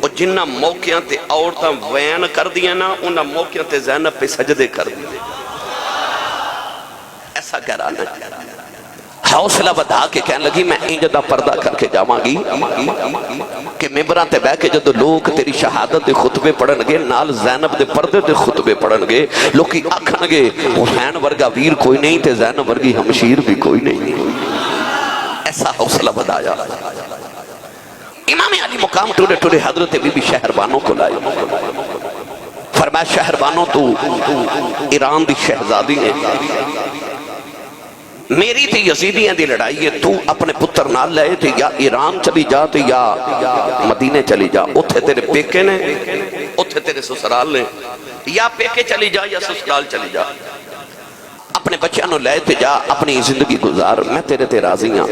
اور جنہ موقعوں تے عورتاں وین کر دیا نا، انہ موقعوں تے زینب پہ سجدے کر دیے، ایسا کرانا ہے۔ حوصلہ بدا کے کہنے لگی میں انجدہ پردہ کر کے جاواں گی کہ ممبران تے بہ کے جدو لوگ تیری شہادت دے خطبے پڑھن گے، نال زینب دے پردے دے خطبے پڑھن گے، لوگ آکھن گے حسین ورگا ویر کوئی نہیں تے زینب ورگی ہمشیر بھی کوئی نہیں۔ ایسا حوصلہ بدایا۔ امام علی مقام ٹورے ٹورے حضرت بی بی شہربانوں کو لائے، فرمایا شہربانوں تو ایران دی شہزادی ہے، میری تے یزیدیاں دی لڑائی ہے، تو اپنے پتر نال لائے تھے، یا ایران چلی جا تے یا مدینے چلی جا، اتھے تیرے پیکے نے، اتھے تیرے سسرال نے، یا پیکے چلی جا یا سسرال چلی جا، اپنے بچیاں نو لے تے جا، اپنی زندگی گزار، میں تیرے تے راضی ہاں۔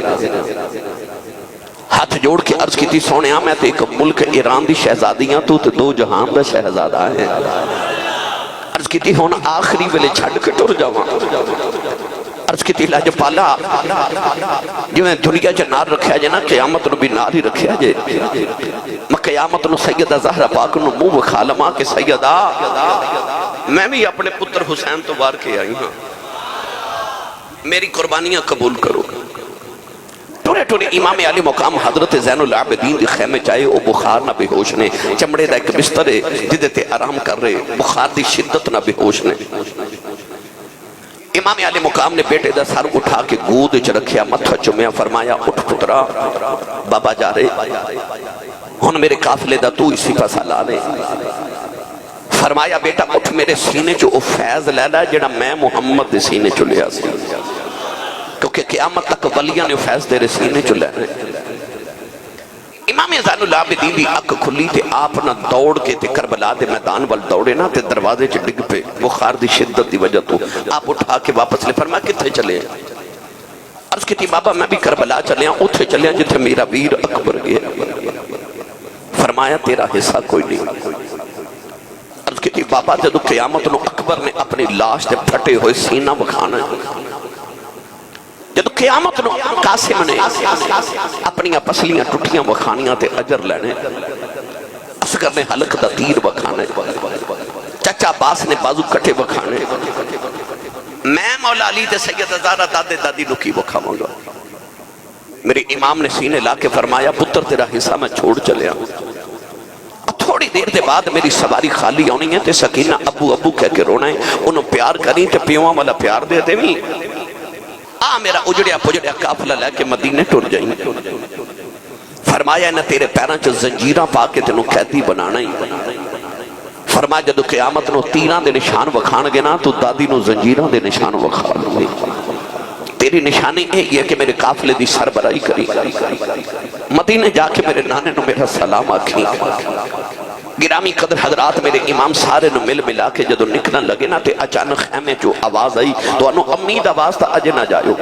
ہاتھ جوڑ کے عرض کی تھی سونیا میں تے ایک ملک ایران دی شہزادیاں، تو تے دو جہان دا شہزادہ ہے، عرض کی تھی ہونا آخری ویلے چھڑ کے ٹر جاواں، عرض کی تیلا جو پالا جو میں دنیا جو نار رکھیا جائے نا قیامت نو بھی نار ہی رکھیا جائے میں قیامت نو سیدہ زہرہ پاک نو منہ خالما کہ سیدہ میں بھی اپنے پتر حسین تو بار کے آئی ہوں میری قربانیاں قبول کرو ٹورے ٹورے امام علی مقام حضرت زین العابدین دی خیمے چاہے او بخار نہ بے ہوش نے چمڑے دا ایک بستر جدے تے آرام کر رہے بخار دی شدت نہ بے ہوش نے امام علی مقام نے بیٹے دا سر اٹھا کے گود چ رکھیا متھا چومیا فرمایا اٹھ پترا بابا جا رہے ہن میرے قافلے دا تو اسی پاسا لا لے فرمایا بیٹا اٹھ میرے سینے چو او فیض لے لا جڑا میں محمد دے سینے چو لیا سی کیونکہ قیامت تک ولیاں نے فیض تیرے سینے چو لینے امام زین العابدین دی اک کھلی تے آپ نہ دوڑ کے تے کربلا دے میدان وال دوڑے نا تے دروازے چ ڈگ پہ بخار دی شدت دی وجہ تو آپ اٹھا کے واپس لے فرمایا کتھے چلے عرض کی تھی بابا میں بھی کربلا چلے ہیں اتھے چلے ہیں جتھے میرا ویر اکبر گیا فرمایا تیرا حصہ کوئی نہیں عرض کی تھی بابا جدو قیامت نو اکبر نے اپنی لاش تے پھٹے ہوئے سینہ بکھانا ہے جدو قیامت نو قاسم نے اپنی پسلیاں ٹوٹیاں بکھانیاں تے اجر لینے اصغر نے حلق دا تیر بکھانے چچا باس نے بازو کٹے بکھانے میں مولا علی تے سید ازارہ دادے دادی نکی بکھاؤں گا میرے امام نے سینے لا کے فرمایا پتر تیرا حصہ میں چھوڑ چلے آؤں تھوڑی دیر دے بعد میری سواری خالی ہونی ہے تے سکینہ ابو ابو کہہ کے رونا ہے انہوں پیار کریں تے پیوان والا پیار دے دے بھی میرا اجڑیا پجڑیا قافلہ لے کے مدینے ٹر جائیں فرمایا نہ تیرے پیراں چ زنجیراں پا کے تینوں قیدی بنانا ہی فرمایا جدو قیامت نو تیراں دے نشان وکھان گے نا تو دادی نو زنجیراں دے نشان وکھا لوں گے تیری نشانی یہ ہے کہ میرے قافلے دی سربراہی کری مدینے جا کے میرے نانے نو میرا سلام آکھی گرامی قدر حضرات میرے امام سارے نو مل ملا کے جدو نکلنا لگے نا تے اچانک خیمے جو آواز آئی تو انو امید آواز تا اجے نہ جائیو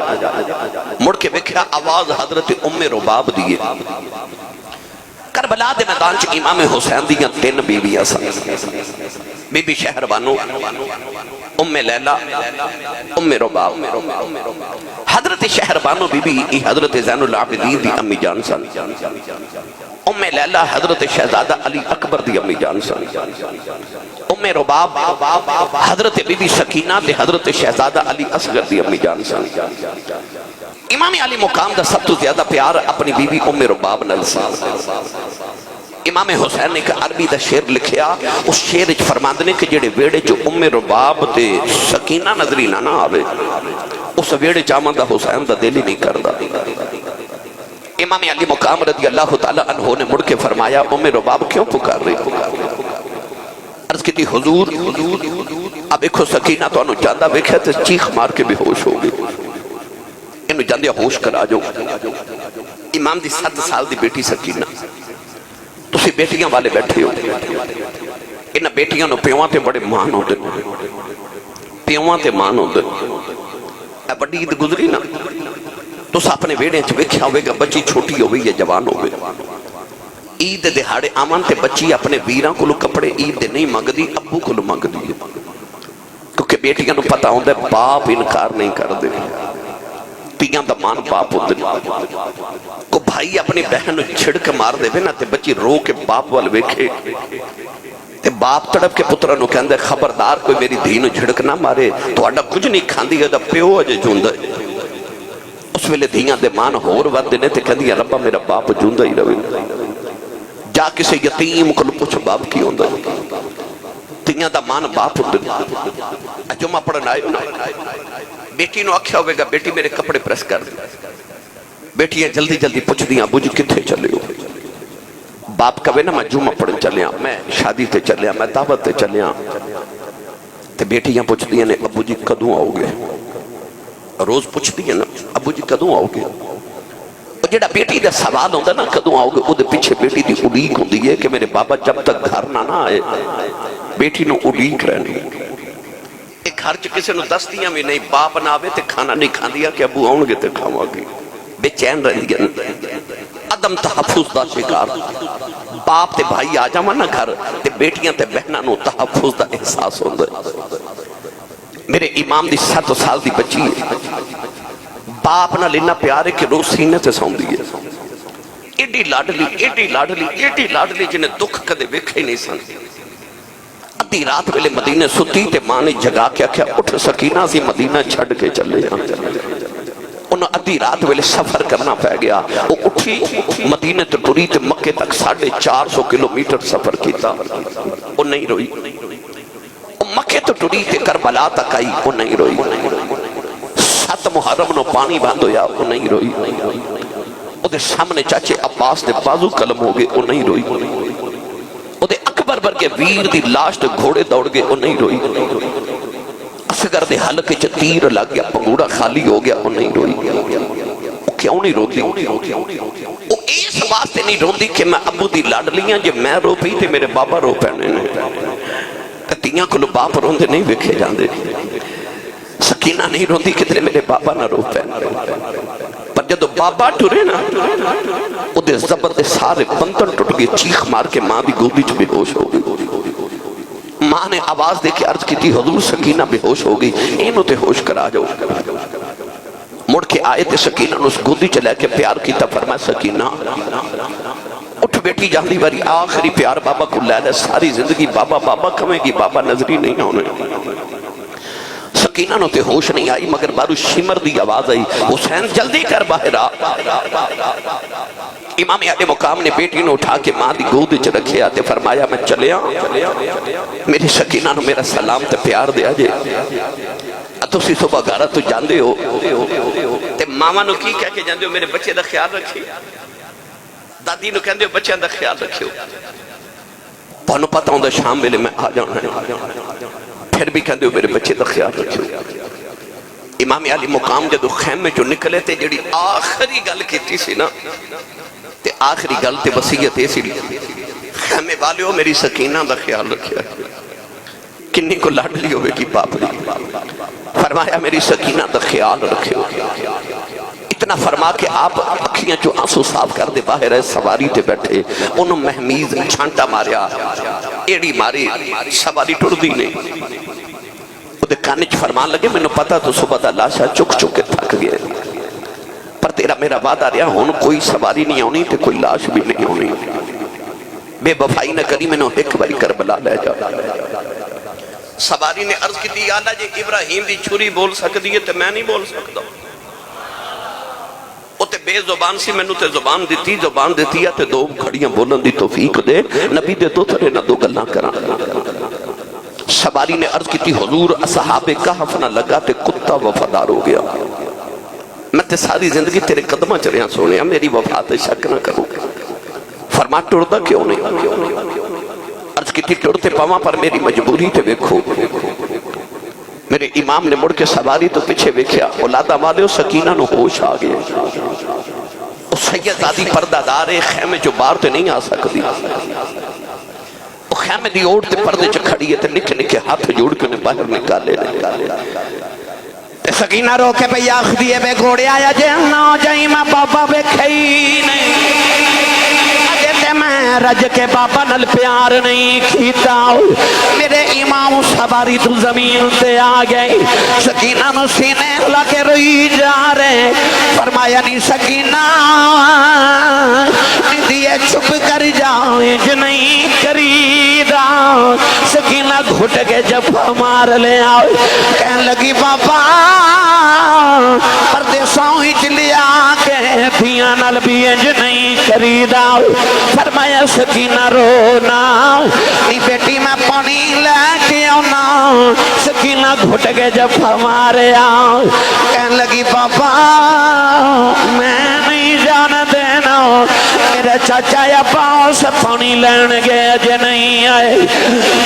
مڑ کے بکھیا آواز حضرت ام رباب دیئے کربلا دے میدان چ امام حسین دیاں 3 بیویاں سن بی بی شہربانو ام لیلہ ام رباب حضرت شہربانو بی بی حضرت زین العابدین دی امی جان سن ام لیلہ حضرت شہزادہ علی اکبر دی امی جان سن ام رباب حضرت بی بی سکینہ تے حضرت شہزادہ علی اصغر دی امی جان سن امام علی مقام دا سب تو زیادہ پیار اپنی بی بی ام رباب نال سن امام حسین نے کہ عربی دا شعر لکھیا اس شعر اچ فرماندنے کہ جڑے ویڑے جو ام رباب تے سکینہ نظری نہ آوے اس ویڑے چامن دا حسین دا دل ہی نہیں کردا امام علی مقام رضی اللہ تعالیٰ عنہ نے مڑ کے فرمایا ام رباب کیوں پکار رہی عرض کی تھی حضور اب ایکھو سکینہ تو انہوں جاندہ بیکھے تے چیخ مار کے بے ہوش ہو گئے انہوں جاندے ہوش کرا جو امام دی 7 سال دی بیٹی سکینہ تو سی بیٹیاں والے بیٹھے ہو انہ بیٹیاں نو پیوان تے بڑے مان ہو دے پیوان تے مان ہو دے اے بڑی عید گزری نا تو ساپنے ویڑے چھ ویکھیا ہوئے گا بچی چھوٹی ہوئی یا جوان ہوئے عید دہاڑے آمن تے بچی اپنے ویران کو لو کپڑے عید دے نہیں مانگ دی ابو کو لو مانگ دی کیونکہ بیٹیاں نو پتا ہوندے باپ انکار نہیں کر دے پیاں دا مان باپ ہوندے کو بھائی اپنی بہن نو چھڑک مار دے نا تے بچی رو کے باپ وال ویکھے تے باپ تڑپ کے پترہ نو کہندے خبردار کوئی میری دھی نو جھڑک نہ مارے تو اڈا کچھ نہیں کھاندی ہے دا پیو اجے جوندہ اس ویلے دھیاں دے مان ہور ود دینے تے کہندی ربا میرا باپ جوندہ ہی روے جا کسے یتیم کو پوچھ باپ کی ہوندہ دھیاں دا مان باپ ہوندے جمعہ پڑھن آئے نا بیٹی نو آکھیا ہوئے گا بیٹی میرے کپڑے پریس کر دے بیٹیاں جلدی جلدی پوچھ دیاں ابو جی کتھے چلے ہو باپ کہوے نا میں جمعہ پڑھن چلے ہاں میں شادی تے چلے ہاں میں دعوت تے چلے ہاں تے بیٹیاں پوچھ دیاں نے ابو جی کدوں آؤ گے روز پوچھتی ہے نا ابو جی کدوں آؤ گے اور جڑا بیٹی دا سوال ہوندہ نا کدوں آؤ گے وہ دے پیچھے بیٹی دی اڑیک ہوندی ہے کہ میرے بابا جب تک گھر نہ آئے بیٹی نو اڑیک رہنی ایک گھر چ کسے نو دستیاں بھی نہیں باپ نہ آوے تے کھانا نہیں کھان دیا کہ ابو آؤں گے تے کھاواں گے بے چین رہ دیا عدم تحفظ دا شکار باپ تے بھائی آ جاواں نا گھر تے بیٹیاں تے بہناں نو تحفظ دا احساس ہوندہ میرے امام دی 7 سال دی بچی ہے باپ نال اتنا پیار ہے کہ روز سینے تے سوندی ہے، ایڈی لاڈلی ایڈی لاڈلی ایڈی لاڈلی جنہیں دکھ کدے ویکھے نہیں سن۔ ادھی رات ویلے مدینے ستی تے ماں نے جگا کے کیا اٹھ سکینہ سی مدینہ چھڑ کے چلے جاؤں۔ انہوں ادھی رات ویلے سفر کرنا پہ گیا، وہ اٹھی مدینے تو ٹری تے مکے تک 450 کلومیٹر سفر کیتا، وہ نہیں روئی۔ وہ مکے تو ٹری تے کربلا تک آئی، وہ نہیں روئی۔ 7 محرم نو پانی بند ہویا، وہ نہیں روئی۔ وہ دے سامنے چاچے عباس دے بازو قلم ہو گئے، وہ نہیں روئی۔ وہ دے اکبر برگے ویر دی لاش دے گھوڑے دوڑ گئے، وہ نہیں روئی۔ اصغر دے حلقے چ تیر لگ گیا، پگوڑا خالی ہو گیا، وہ نہیں روئی۔ وہ کیوں نہیں روتی؟ وہ اس واسطے نہیں روندی کہ میں ابو دی لاڈلیاں جے میں رو پئی تے میرے بابا رو پینے نے۔ تیاں کلو باپ روندے نہیں ویکھے جاندے۔ سکینہ نہیں روندی کہ میرے بابا نہ رو پے، پر جدو بابا ٹرے نا او دے زبر دے سارے بندن ٹوٹ گئے، چیخ مار کے ماں بھی گودی چ بے ہوش ہو گئی۔ ماں نے آواز دے کے عرض کی تھی حضور سکینہ بے ہوش ہو گئی، اینو تے ہوش کرا جاؤ۔ مڑ کے آئے تے سکینہ نے اس گودی چ لے کے پیار کیتا، فرمایا سکینہ اٹھ بیٹی جاندی باری آخری پیار بابا کو لے لے، ساری زندگی بابا بابا کھویں گی، بابا نظری نہیں ہونے۔ سکینہ نو تے ہوش نہیں آئی، مگر بارو شمر دی آواز آئی، حسین جلدی کر باہر آ۔ امام عالی مقام نے بیٹی نو اٹھا کے ماں دی گود وچ رکھیا تے فرمایا میں چلیا، میری سکینہ نو میرا سلام تے پیار دیا جے۔ تسی صبح گھر تو جاندے ہو تے ماما نو کی کہہ کے جاندے ہو میرے بچے دا خیال رکھی، دادی نو کہندے ہو بچیاں دا خیال رکھیو، تانوں پتہ ہوندا شام ویلے میں آ جانا ہے، پھر بھی کہندے ہو میرے بچے دا خیال رکھیو۔ امام علی مقام جدو خیمے جو نکلے تے جڑی آخری گل کیتی سی نا، تے آخری گل تے وصیت ایسی خیمے والے ہو میری سکینہ دا خیال رکھیا، کنی کو لاڈلی ہوئے کی باپ دی، فرمایا میری سکینہ دا خیال رکھیو۔ اتنا فرما کے آپ اکھیاں جو آنسو صاف کر دے، باہر ہے سواری تے بیٹھے، انہوں محمیز چھانٹا ماریا، ایڑی ماری، سواری ٹر دی نہیں۔ وہ دے کانچ فرمان لگے میں نے پتا تو صبح دا لاشا چک چک کے تھک گئے، پر تیرا میرا وعدہ رہا ہون کوئی سواری نہیں ہونی تے کوئی لاش بھی نہیں ہونی، بے وفائی نہ کری میں نے ایک باری کربلا لے جا۔ سواری نے عرض کی دی آلہ جے ابراہیم دی چھری بول سکتی ہے تے میں نہیں بول سکتا، وہ تے بے زبان سی میں نے تے زبان دیتی ہے تے دو کھڑیاں بولن دی توفیق دے، نبی دے دو تھرے نہ دو گلنا کرانا۔ سواری نے عرض کی تھی حضور اصحاب کہف نہ لگا تے کتا وفادار ہو گیا، میں تے ساری زندگی تیرے قدمہ چڑھیاں سونے، میری وفا تے شک نہ کرو۔ فرما ٹردہ کیوں نہیں؟ عرض کی تھی ٹرتے پاواں پر میری مجبوری تے ویکھو۔ میرے امام نے مڑ کے سواری تو پیچھے ویکھیا، اولادہ والے سکینہ نو ہوش آ گئے، وہ سید آدھی پردہ دارے خیمے جو بار تے نہیں آ سکتی، وہ خیمے دی اوڑ تے پردے چ کھڑی ہے تے نکے نکے ہاتھ جوڑ کے انہیں باہر نکالے۔
سکینہ رو کے پہ آخ دیئے بے گھوڑے آیا جے نہ جائیں میں بابا بے کھئی نہیں، میں رج کے بابا نل پیار نہیں کیتا، میرے امام سواری تو زمین تے آ گئی، سکینہ نو سینے لگے روئی جا رہے، فرمایا نہیں سکینہ دیئے چھپ کر جائیں جو نہیں کریدا۔ سکینہ گھٹ کے جب مار لے آؤ، کہنے لگی بابا پردیسوں ہی چلیا کے دھیاں نل بھی انج نہیں کریدا۔ فرمایا سکینہ رونا نہیں بیٹی میں پانی لے کے آنا، سکینہ گھٹ کے جب ہمارے آؤ، کہنے لگی بابا میں نہیں جان دینا، میرے چاچا یا پاؤں سے پانی لین گئے جے نہیں آئے،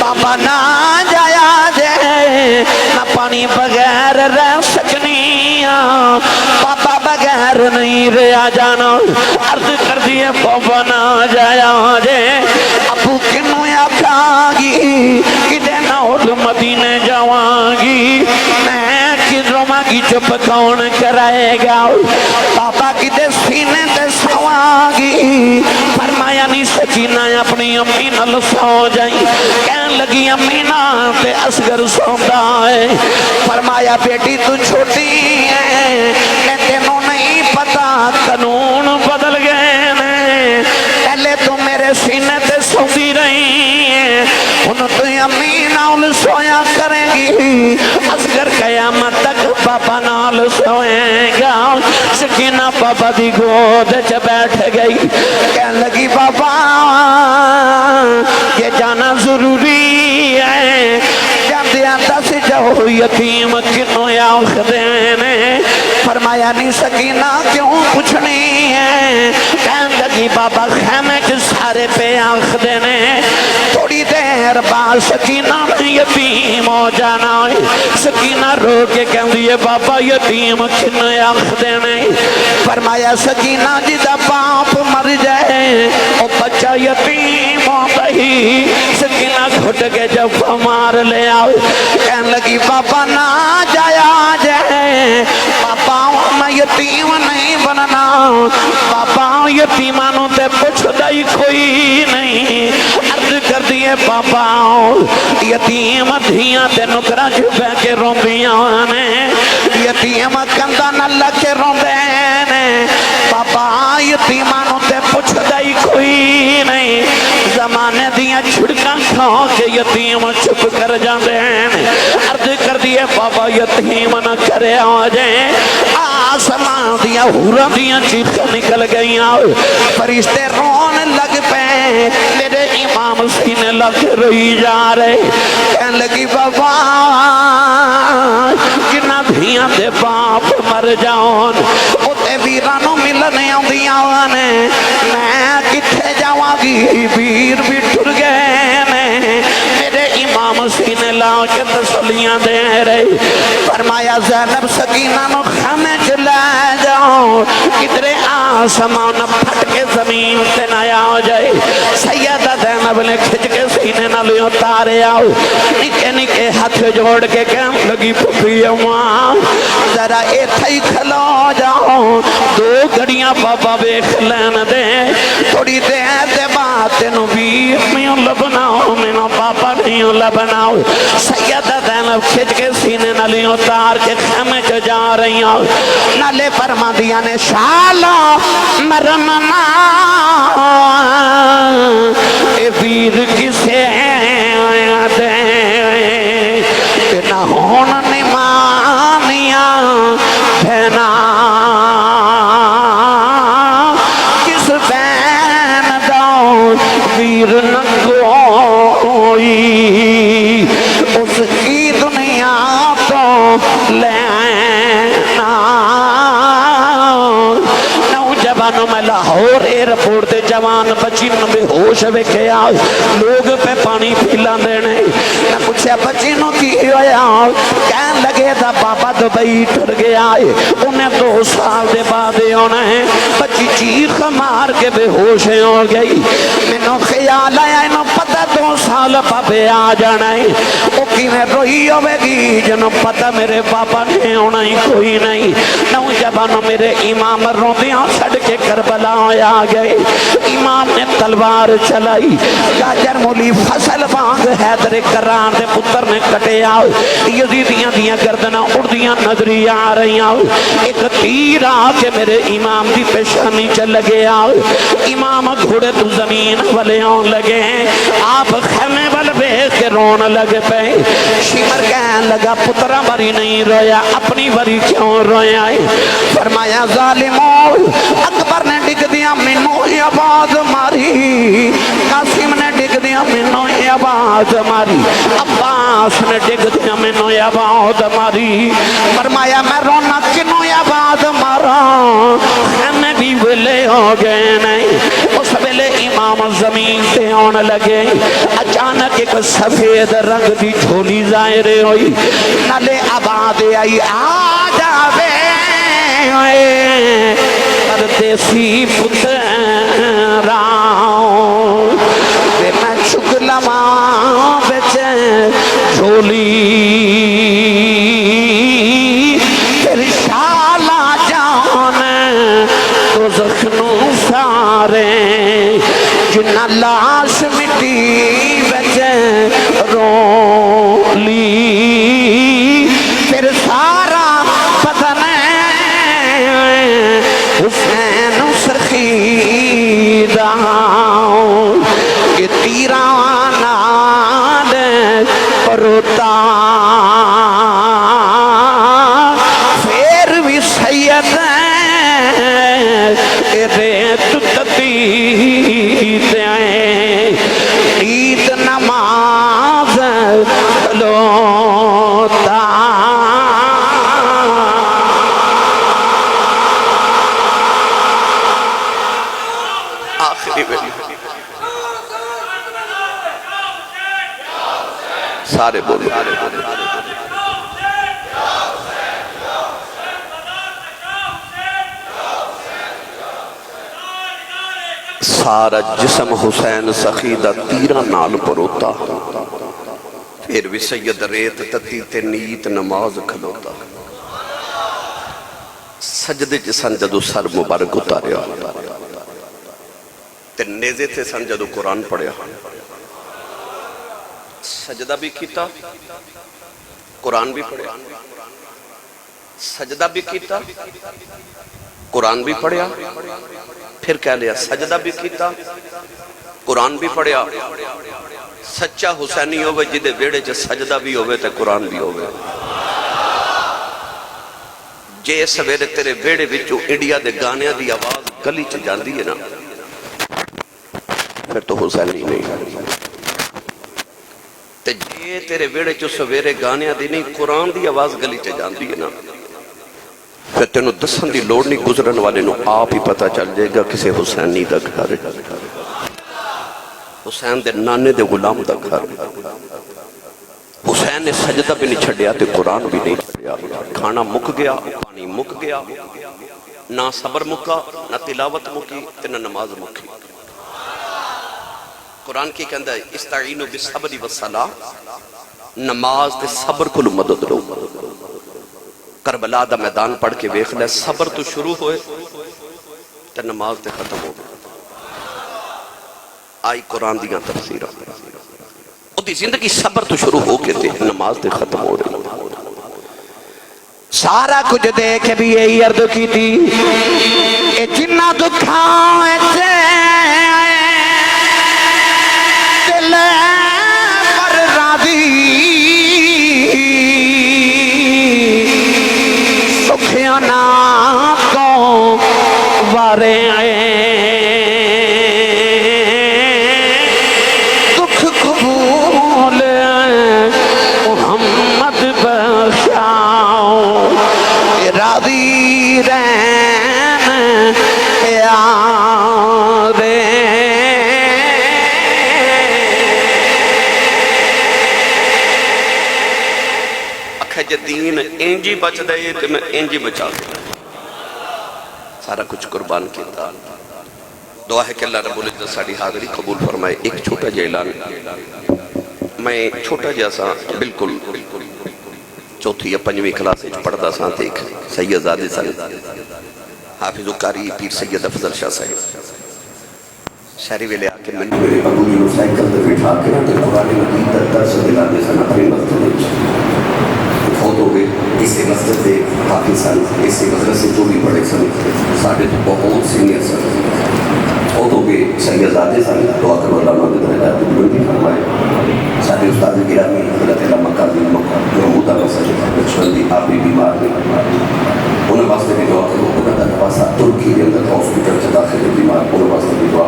بابا نہ جایا جے نہ پانی بغیر رہ سکنی، بابا بغیر نہیں رہا جانا۔ عرض کر دیئے بابا نہ جایا جے، ابو کنو یا کھاگی کدے نول مدینے جاوانگی، میں کدروں مانگی چپ کون کرائے گا، بابا کدے سینے تے سوانگی۔ فرمایا نہیں سکینہ اپنی امی نل سو جائیں، کہن لگی امی نا تے اصغر سوندا ہے، فرمایا بیٹی تو چھوٹی ہے، میں تینوں قانون بدل گئے نے پہلے تو میرے سینے تے سوندی رہی انہوں تو امی نال سویا کریں گی اصغر قیامت تک پاپا نال سوئیں گا سکینہ پاپا دی گود چ بیٹھ گئی کہنے لگی بابا یہ جانا ضروری ہے جاندے آتا سے جاؤ یتیم کنوں آنکھ دینے فرمایا نہیں سکینہ کیوں پوچھنی ہے کہنے لگی بابا خیمے کے سارے پہ آنکھ دینے تھوڑی دیر بعد سکینہ نے یتیم ہو جانا سکینہ رو کے کہہ دیئے بابا یتیم کنوں آنکھ دینے فرمایا سکینہ جدہ باپ مر جائے او بچہ یتیم ہو گئی سکینہ گھٹ کے جب مار لے آؤ کہنے لگی بابا نہ جایا جائے بابا میں یتیم نہیں بننا بابا یتیمانوں تے پوچھ دائی کوئی نہیں عرض کر دیئے بابا یتیم دھیاں تے نکرہ جھپے کے روندیاں نے یتیم کندہ نہ لکے روندے بابا یتیمانوں تے پوچھ دائی کوئی نہیں زمانے دیاں چھڑکاں کھاؤ کے یتیم چھپ کر جاندے عرض کر دیئے بابا یتیم نہ کرے آ جائیں آسمان دیاں حورا دیاں چیخیں نکل گئیاں فرشتے رون لگ پہ میرے امام سینے لگ رہی جا رہے کہنے لگی بابا جنہ دھیاں دے باپ مر جاؤن اتے ویرانوں ملنے آندیاں نے میں کتھے جاواں گی ویر بھی ٹر گئے نے میرے امام سینے لا کے تسلیاں دے رہے فرمایا زینب سکینہ نو خانے چلے جاؤ کدھرے آسمان پھٹ کے زمین سے نہ آ جائے سیدہ زینب نے کھچ کے سینے نہ لے اتارے آؤ نکے نکے ہاتھ جوڑ کے کہنے لگی پھپی اماں ذرا ایتھا ہی کھلو جاؤ دو گھڑیاں بابا بیخ لین دے تھوڑی دیر دے بات نو بھی میں لبناؤ میں نو پاپا نہیں لبناؤ سیدہ زینب کھچ کے سینے نہ لے اتار کے خیمے جو جا رہی ہوں نالے فرما دیا نے شالا مرمنا اے ویر کسے دے نہ ہون نمانیاں بھینا کس بین داؤ ویر نہ کوئی اس کی دنیا تو لینا نوجوانوں میں لاہور ایرپورٹ دے جوان بچی نو بے ہوش ویکھے آ لوگ پہ پانی پیلا دینے میں پوچھا بچی نو کی ہویا کہن لگے دا بابا دبئی ٹر گیا انہیں 2 سال دے بعد ہونا ہے بچی چیخ مار کے بے ہوش ہو گئی میں نو خیال آیا انہوں پتہ 2 سال پاپے آ جانا ہے او کی میں روئی ہوئے گی جنہوں پتہ میرے پاپا نے ہونا ہی کوئی نہیں نوجوانوں میرے امام روندیاں چھڑ کے کربلا آ گئے امام نے تلوار چلائی گاجر مولی فصل بانگ حیدر کران دے پتر نے کٹے آؤ یزیدیاں دیاں گردناں اڑدیاں نظری آ رہی آؤ ایک تیر آ کے میرے امام دی پیشانی چل لگے آؤ امام گھوڑے تو زمین والے آن لگے آپ خیمے وال بیخ کے رون لگ پہ شمر کہن لگا پترہ بری نہیں رویا اپنی بری کیوں رویا فرمایا ظالموں اکبر نے ڈگ دیا منو یہ آواز ماری قاسم نے ڈگ دیا منو یہ آواز ماری عباس نے ڈگ دیا منو یہ آواز ماری فرمایا میں رونا کنو یہ آواز مارا ہمیں بھی ویلے ہو گئے نہیں اس ویلے امام زمین سے آن لگے اچانک ایک سفید رنگ دی جھولی ظاہر ہوئی نلے آباد آئی آ جاوے پردیسی پتراؤں دے میں چکلماں بچے جھولی پھر شالا جانے تو زخنوں سارے جنہ لاش مٹی بچے رولی پھر سارا بدن حسین عید نماز کھلوتا
آخری ویلی سارے بولو سارا جسم حسین سخیدہ تیرہ نال پروتا پھر بھی سید ریت تتی تے نیت نماز کھلوتا سجدے جسن جدو سر مبارک اتاریا تے نیزے تے سن جدو قرآن پڑھیا سجدہ بھی کیتا قرآن بھی پڑھیا سجدہ بھی کیتا قرآن بھی پڑھیا پھر کہہ لیا سجدہ بھی کیتا قرآن بھی پڑھیا سچا حسینی ہوئے جدے ویڑے چے سجدہ بھی ہوئے تے قرآن بھی ہوئے جے سویرے تیرے ویڑے وچوں انڈیا دے گانیاں دی آواز گلی چ جاندی ہے نا پھر تو حسینی نہیں تے جے تیرے ویڑے چو سویرے گانیاں دی نہیں قرآن دی آواز گلی چ جاندی ہے نا پھر تینوں دسن دی لوڑ نہیں گزرن والے نو آپ ہی پتہ چل جائے گا کسے حسینی دا گھر حسین دے نانے دے غلام دا گھر حسین نے سجدہ بھی نہیں چھڑیا تے قرآن بھی نہیں چھڑیا کھانا مک گیا پانی مک گیا نہ صبر مکا نہ تلاوت مکی تے نہ نماز مکی قرآن کی کہندہ ہے استعینوا بالصبر والصلاۃ نماز تے صبر کو مدد لو کربلا دا میدان پڑھ کے ویکھ لے صبر تو شروع ہوئے تے نماز تے ختم ہو گئے آئی قرآن دیاں تفسیرہ او دی زندگی صبر تو شروع ہو کے تے نماز تے ختم ہو رہی
سارا کچھ دیکھ بھی یہی عرض کی تھی اے جنہ دکھائیں دل پر راضی سکھیانا کو وارے دکھ قبول محمد بخشاؤ راضی رہن یارے
اکھے دین انجی بچ دے کہ میں انجی بچا دے سارا کچھ قربان کیتا دعا ہے کہ اللہ رب العزت ساڑی حاضری قبول فرمائے ایک چھوٹا جا اعلان میں چھوٹا جیسا بالکل چوتھی یا پنجویں کلاس پڑھتا سا ایک سید زادے سن حافظ قاری پیر سید افضل شاہ صاحب شہری ویلے آکے میں
میرے ابو جی کو سائیکل تے بٹھا کے تے قرآن مجید دا درس دلاندے سن اپنی مسجد وچ فوت ہو گئے اسی مسجد دے حافظ سن اسی مدرسے جو بھی پڑھے سن ساڈے تو بہت سینئر سن فوت ہو گئے سید زادے سن دعا کرو اللہ مدد درجات کو بلندی فرمائے سارے استاد گرامی حضرت علامہ قاضی محمود احمد صاحب بچپن دی آپ بھی بیمار نے انہوں واسطے بھی دعا کرو انہوں دا نواسا ترکی دے اندر ہاسپٹل چ داخل بیمار انہوں واسطے بھی دعا